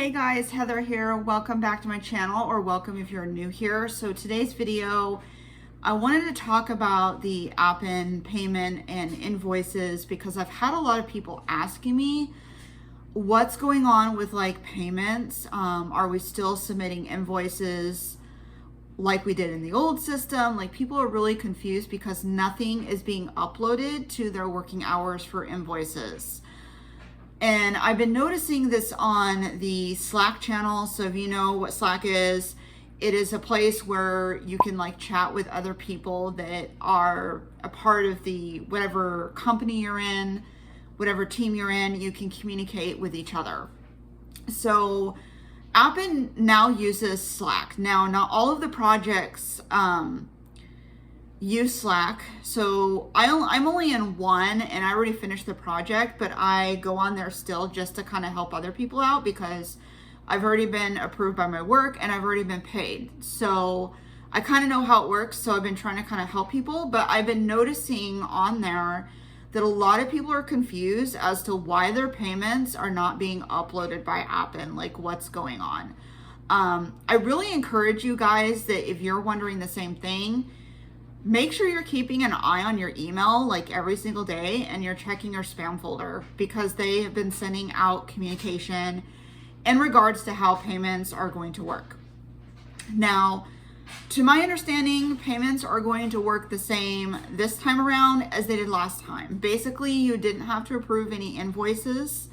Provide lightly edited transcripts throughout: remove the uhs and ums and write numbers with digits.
Hey guys, Heather here. Welcome back to my channel, or welcome if you're new here. So today's video, I wanted to talk about the Appen payment and invoices because I've had a lot of people asking me what's going on with like payments. Are we still submitting invoices like we did in the old system? Like, people are really confused because nothing is being uploaded to their working hours for invoices. And I've been noticing this on the Slack channel. So if you know what Slack is, it is a place where you can like chat with other people that are a part of the whatever company you're in, whatever team you're in, you can communicate with each other. So Appen now uses Slack. Now, not all of the projects use Slack. So I'm only in one and I already finished the project, but I go on there still just to kind of help other people out because I've already been approved by my work and I've already been paid. So I kind of know how it works. So I've been trying to kind of help people, but I've been noticing on there that a lot of people are confused as to why their payments are not being uploaded by Appen, like what's going on. I really encourage you guys that if you're wondering the same thing, make sure you're keeping an eye on your email like every single day and you're checking your spam folder because they have been sending out communication in regards to how payments are going to work. Now, to my understanding, payments are going to work the same this time around as they did last time. Basically, you didn't have to approve any invoices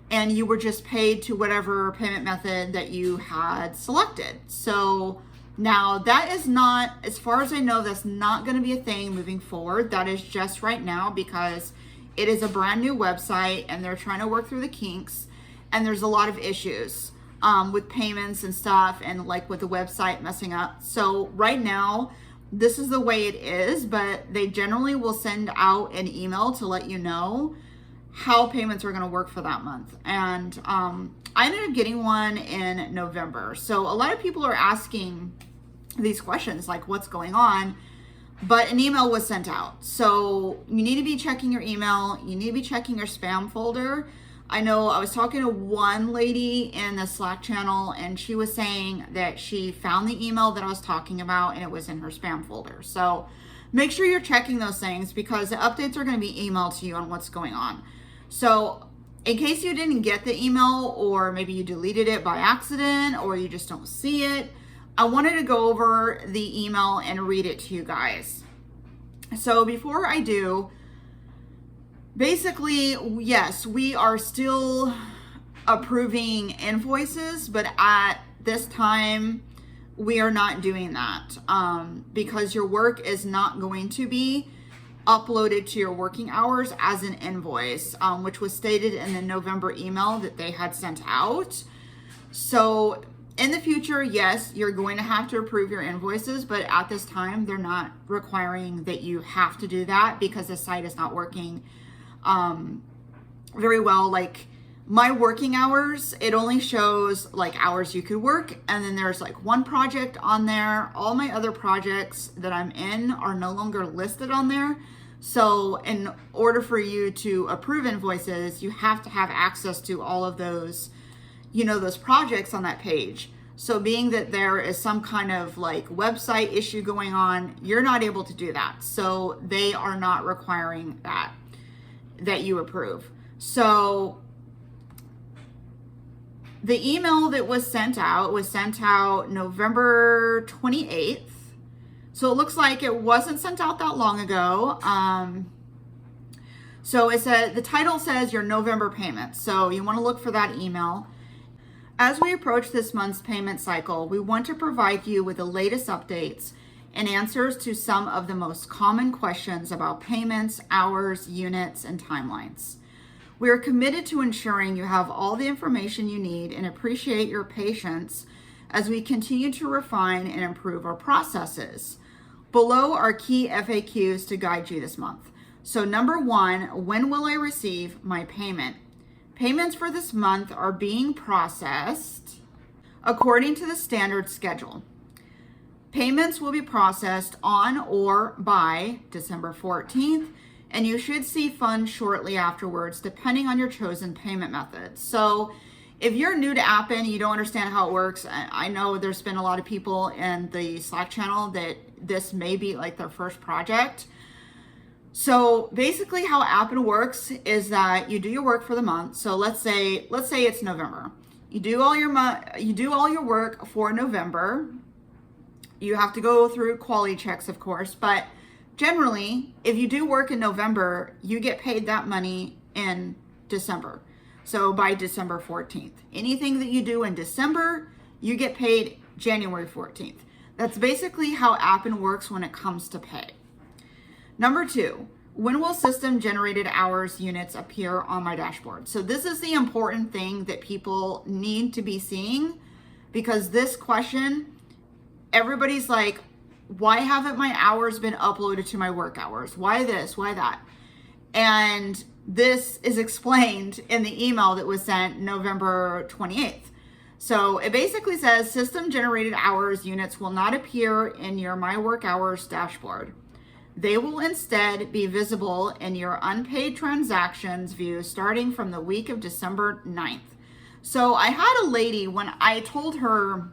and you were just paid to whatever payment method that you had selected. So now that is not, as far as I know, that's not going to be a thing moving forward. That is just right now because it is a brand new website and they're trying to work through the kinks and there's a lot of issues with payments and stuff and like with the website messing up. So right now, this is the way it is, but they generally will send out an email to let you know how payments are going to work for that month. And I ended up getting one in November. So a lot of people are asking these questions like what's going on, but an email was sent out. So you need to be checking your email. You need to be checking your spam folder. I know I was talking to one lady in the Slack channel and she was saying that she found the email that I was talking about and it was in her spam folder. So make sure you're checking those things because the updates are going to be emailed to you on what's going on. So in case you didn't get the email or maybe you deleted it by accident or you just don't see it, I wanted to go over the email and read it to you guys. So before I do, basically, yes, we are still approving invoices, but at this time, we are not doing that because your work is not going to be uploaded to your working hours as an invoice, which was stated in the November email that they had sent out. So in the future, yes, you're going to have to approve your invoices, but at this time, they're not requiring that you have to do that because the site is not working very well. Like my working hours, it only shows like hours you could work. And then there's like one project on there. All my other projects that I'm in are no longer listed on there. So in order for you to approve invoices, you have to have access to all of those, you know, those projects on that page. So being that there is some kind of like website issue going on, you're not able to do that. So they are not requiring that you approve. So the email that was sent out November 28th. So it looks like it wasn't sent out that long ago. So it said, the title says your November payment. So you want to look for that email. As we approach this month's payment cycle, we want to provide you with the latest updates and answers to some of the most common questions about payments, hours, units, and timelines. We are committed to ensuring you have all the information you need and appreciate your patience as we continue to refine and improve our processes. Below are key FAQs to guide you this month. So number one, when will I receive my payment? Payments for this month are being processed according to the standard schedule. Payments will be processed on or by December 14th, and you should see funds shortly afterwards, depending on your chosen payment method. So if you're new to Appen, you don't understand how it works. I know there's been a lot of people in the Slack channel that this may be like their first project. So basically how Appen works is that you do your work for the month. So let's say it's November. You do all your work for November. You have to go through quality checks, of course, but generally, if you do work in November, you get paid that money in December. So by December 14th. Anything that you do in December, you get paid January 14th. That's basically how Appen works when it comes to pay. Number 2, when will system generated hours units appear on my dashboard? So this is the important thing that people need to be seeing, because this question, everybody's like, why haven't my hours been uploaded to my work hours? Why this? Why that? And this is explained in the email that was sent November 28th. So it basically says system generated hours units will not appear in your My Work Hours dashboard. They will instead be visible in your unpaid transactions view starting from the week of December 9th. So I had a lady, when I told her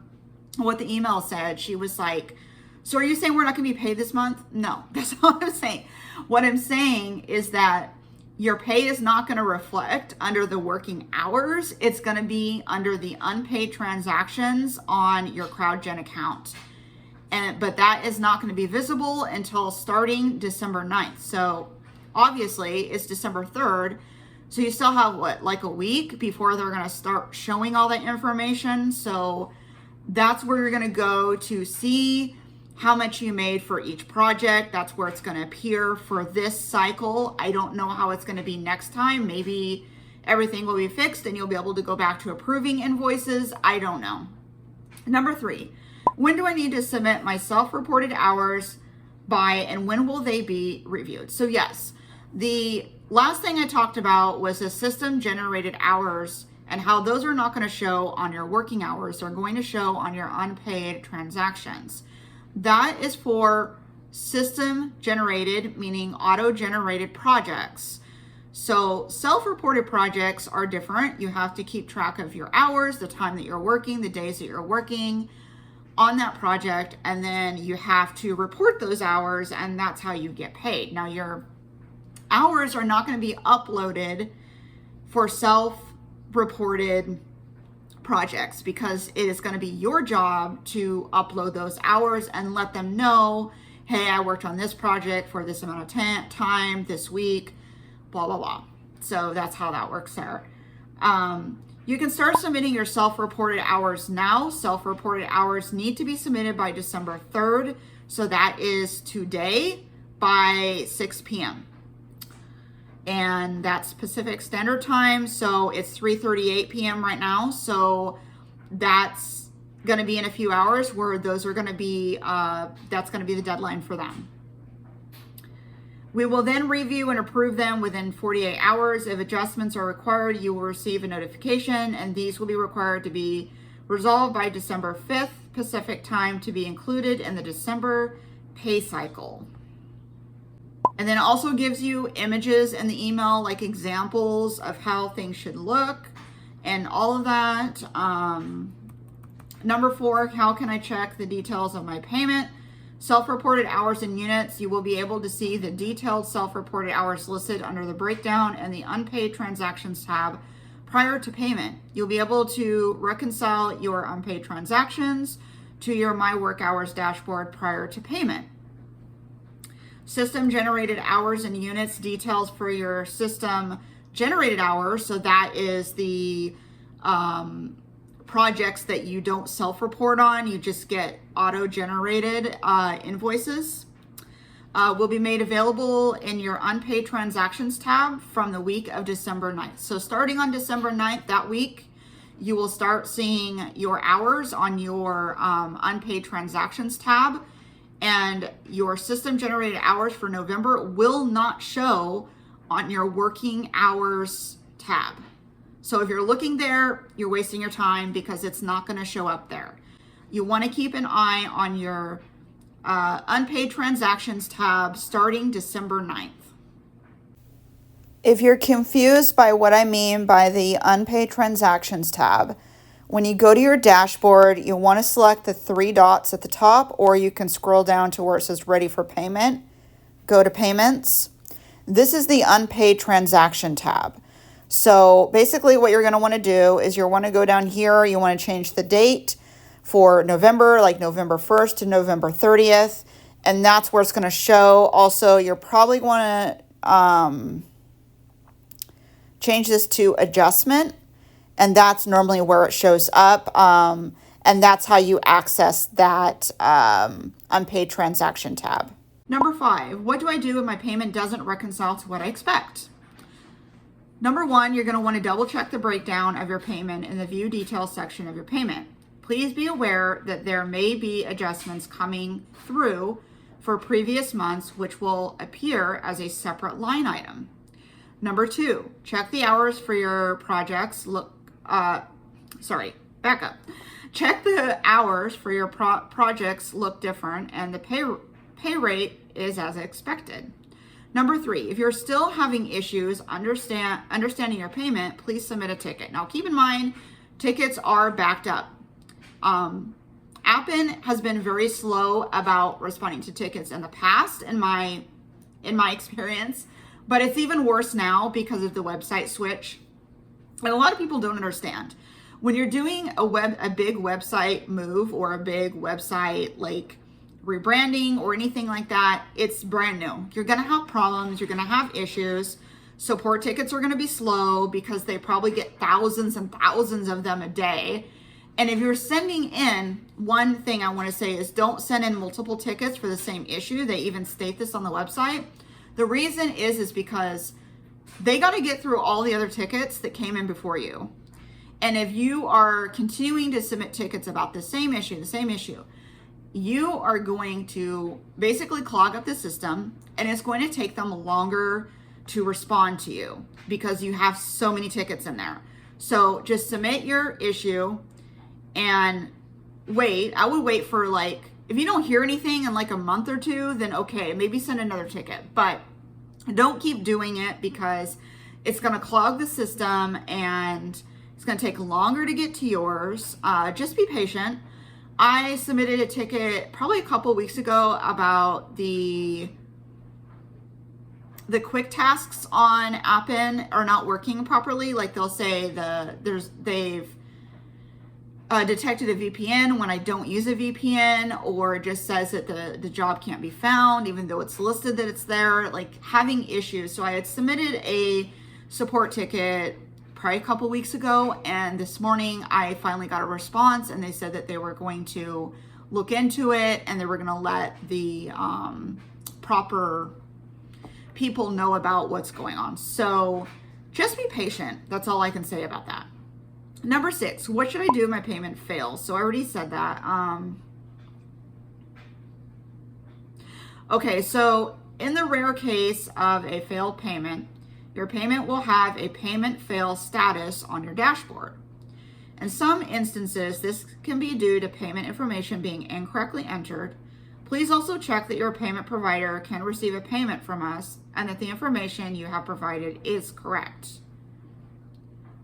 what the email said, she was like, so are you saying we're not going to be paid this month? No, that's not what I'm saying. What I'm saying is that your pay is not going to reflect under the working hours. It's going to be under the unpaid transactions on your Crowdgen account. But that is not going to be visible until starting December 9th. So obviously it's December 3rd. So you still have like a week before they're going to start showing all that information. So that's where you're going to go to see how much you made for each project. That's where it's going to appear for this cycle. I don't know how it's going to be next time. Maybe everything will be fixed and you'll be able to go back to approving invoices. I don't know. Number 3, when do I need to submit my self-reported hours by, and when will they be reviewed? So yes, the last thing I talked about was the system generated hours and how those are not going to show on your working hours. They're going to show on your unpaid transactions. That is for system generated, meaning auto generated projects. So self-reported projects are different. You have to keep track of your hours, the time that you're working, the days that you're working on that project, and then you have to report those hours, and that's how you get paid. Now your hours are not going to be uploaded for self-reported projects, because it is going to be your job to upload those hours and let them know, hey, I worked on this project for this amount of time this week, blah, blah, blah. So that's how that works there. You can start submitting your self-reported hours now. Self-reported hours need to be submitted by December 3rd. So that is today by 6 p.m. And that's Pacific Standard Time. So it's 3:38 p.m. right now. So that's going to be in a few hours where those are going to be, that's going to be the deadline for them. We will then review and approve them within 48 hours. If adjustments are required, you will receive a notification, and these will be required to be resolved by December 5th Pacific Time to be included in the December pay cycle. And then it also gives you images in the email, like examples of how things should look and all of that. Number 4, how can I check the details of my payment? Self-reported hours and units, you will be able to see the detailed self-reported hours listed under the breakdown and the unpaid transactions tab prior to payment. You'll be able to reconcile your unpaid transactions to your My Work Hours dashboard prior to payment. System generated hours and units, details for your system generated hours. So that is the projects that you don't self-report on, you just get auto-generated invoices, will be made available in your unpaid transactions tab from the week of December 9th. So starting on December 9th, that week, you will start seeing your hours on your unpaid transactions tab, and your system generated hours for November will not show on your working hours tab. So if you're looking there, you're wasting your time because it's not going to show up there. You want to keep an eye on your unpaid transactions tab starting December 9th. If you're confused by what I mean by the unpaid transactions tab, when you go to your dashboard, you want to select the three dots at the top, or you can scroll down to where it says ready for payment. Go to payments. This is the unpaid transaction tab. So basically what you're going to want to do is you want to go down here. You want to change the date for November, like November 1st to November 30th. And that's where it's going to show. Also, you're probably going to change this to adjustment. And that's normally where it shows up. And that's how you access that unpaid transaction tab. Number 5, what do I do if my payment doesn't reconcile to what I expect? Number 1, you're going to want to double check the breakdown of your payment in the view details section of your payment. Please be aware that there may be adjustments coming through for previous months, which will appear as a separate line item. Number 2, check the hours for your projects. Back up. Check the hours for your projects look different, and the pay rate is as expected. Number 3, if you're still having issues understanding your payment, please submit a ticket. Now keep in mind, tickets are backed up. Appen has been very slow about responding to tickets in the past, in my experience, but it's even worse now because of the website switch. And a lot of people don't understand. When you're doing a big website move or a big website like rebranding or anything like that, it's brand new. You're going to have problems. You're going to have issues. Support tickets are going to be slow because they probably get thousands and thousands of them a day. And if you're sending in, one thing I want to say is don't send in multiple tickets for the same issue. They even state this on the website. The reason is because they got to get through all the other tickets that came in before you. And if you are continuing to submit tickets about the same issue, you are going to basically clog up the system, and it's going to take them longer to respond to you because you have so many tickets in there. So just submit your issue and wait. I would wait for if you don't hear anything in a month or two, then okay, maybe send another ticket. But don't keep doing it because it's going to clog the system and it's going to take longer to get to yours. Just be patient. I submitted a ticket probably a couple weeks ago about the quick tasks on Appen are not working properly. Like they'll say they've detected a VPN when I don't use a VPN, or it just says that the job can't be found even though it's listed that it's there, like having issues. So I had submitted a support ticket probably a couple weeks ago, and this morning I finally got a response, and they said that they were going to look into it and they were going to let the proper people know about what's going on. So just be patient. That's all I can say about that. Number 6, what should I do if my payment fails? So I already said that. Okay, so in the rare case of a failed payment, your payment will have a payment fail status on your dashboard. In some instances, this can be due to payment information being incorrectly entered. Please also check that your payment provider can receive a payment from us and that the information you have provided is correct.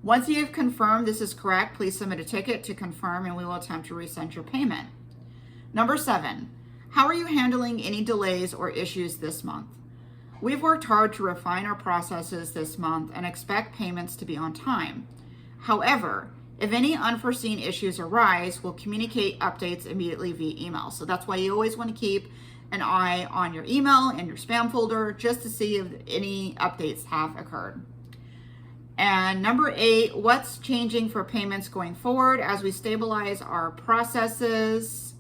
Once you have confirmed this is correct, please submit a ticket to confirm and we will attempt to resend your payment. Number 7, how are you handling any delays or issues this month? We've worked hard to refine our processes this month and expect payments to be on time. However, if any unforeseen issues arise, we'll communicate updates immediately via email. So that's why you always want to keep an eye on your email and your spam folder just to see if any updates have occurred. And number 8, what's changing for payments going forward as we stabilize our processes?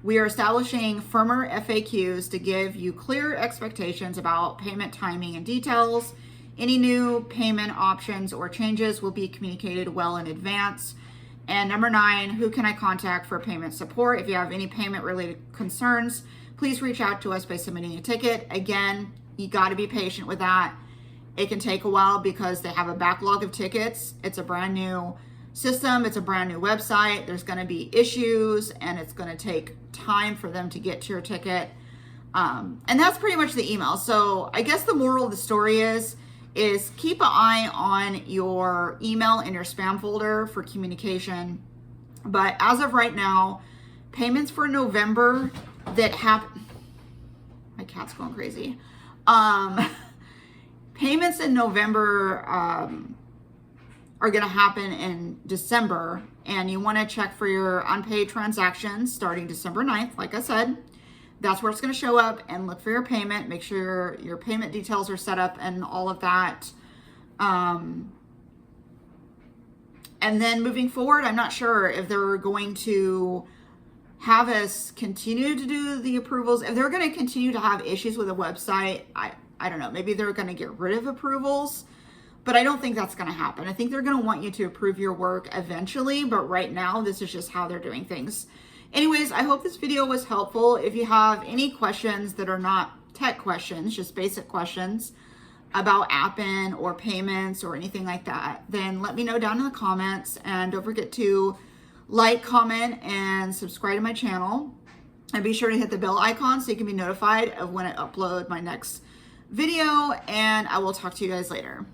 We are establishing firmer FAQs to give you clear expectations about payment timing and details. Any new payment options or changes will be communicated well in advance. And number 9, who can I contact for payment support? If you have any payment related concerns, please reach out to us by submitting a ticket. Again, you got to be patient with that. It can take a while because they have a backlog of tickets. It's a brand new system. It's a brand new website. There's going to be issues and it's going to take time for them to get to your ticket. And that's pretty much the email. So I guess the moral of the story is is keep an eye on your email and your spam folder for communication. But as of right now, payments for November that happen, my cat's going crazy. Payments in November are going to happen in December, and you want to check for your unpaid transactions starting December 9th. Like I said, that's where it's going to show up, and look for your payment. Make sure your payment details are set up and all of that. And then moving forward, I'm not sure if they're going to have us continue to do the approvals. If they're going to continue to have issues with the website, I don't know. Maybe they're going to get rid of approvals, but I don't think that's going to happen. I think they're going to want you to approve your work eventually, but right now, this is just how they're doing things. Anyways, I hope this video was helpful. If you have any questions that are not tech questions, just basic questions about Appen or payments or anything like that, then let me know down in the comments. And don't forget to like, comment, and subscribe to my channel. And be sure to hit the bell icon so you can be notified of when I upload my next video. And I will talk to you guys later.